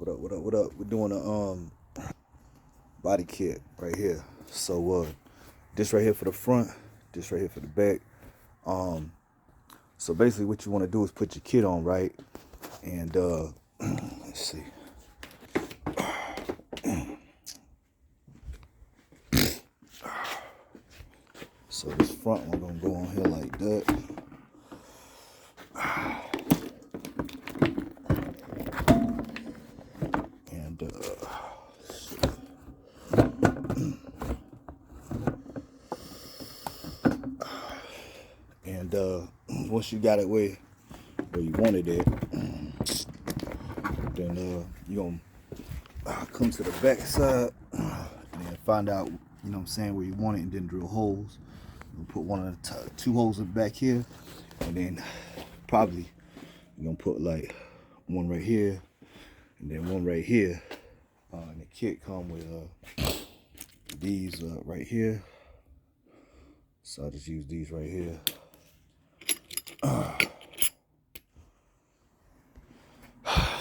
What up? What up? What up? We're doing a body kit right here. So this right here for the front, this right here for the back. So basically what you want to do is put your kit on, right? And let's see. So this front one gonna go on here like that. And once you got it where you wanted it, then you're gonna come to the back side and find out, you know what I'm saying, where you want it, and then drill holes. You'll put one of the two holes in the back here, and then probably you're gonna put like one right here and then one right here. And the kit come with these right here. So I just use these right here.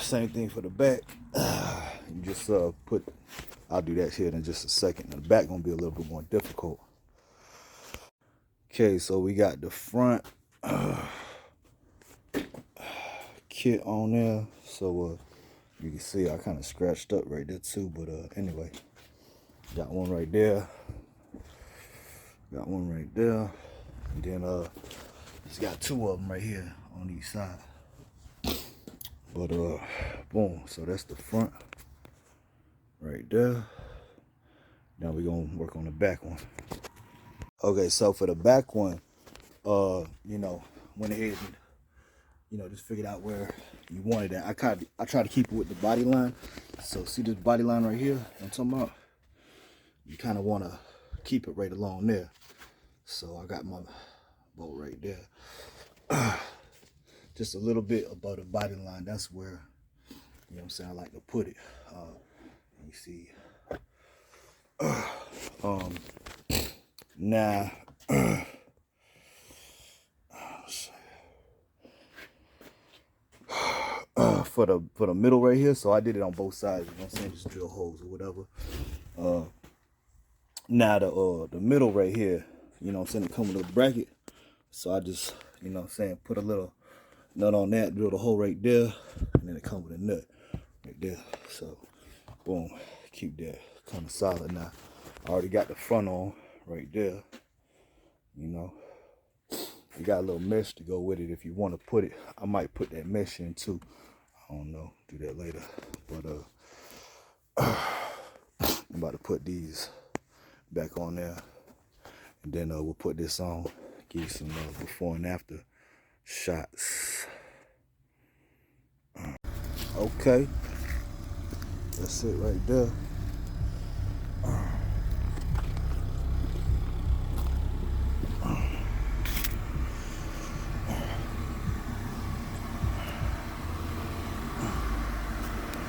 Same thing for the back. You just put, I'll do that here in just a second. The back gonna be a little bit more difficult. Okay, so we got the front kit on there. So you can see I kind of scratched up right there too, but anyway, got one right there. Got one right there. And then just got two of them right here on each side. But boom, so that's the front right there. Now we're gonna work on the back one. Okay, so for the back one, you know, went ahead and, you know, just figured out where you wanted it. I try to keep it with the body line. So see this body line right here I'm talking about? You kind of want to keep it right along there. So I got my bolt right there. Just a little bit above the body line. That's where, you know what I'm saying, I like to put it. You see. Now, for the middle right here, so I did it on both sides, you know what I'm saying, just drill holes or whatever. Now the middle right here, you know what I'm saying, it come with a bracket, so I just, you know what I'm saying, put a little nut on that, drill the hole right there, and then it come with a nut right there. So boom, keep that kind of solid. Now I already got the front on right there, you know. You got a little mesh to go with it if you want to put it. I might put that mesh in too. I don't know, do that later. But I'm about to put these back on there, and then we'll put this on, give you some before and after shots. Okay, that's it right there.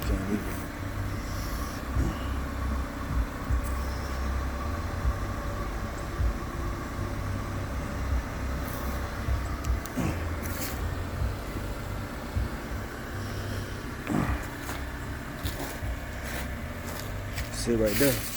Can't even. Sit right there.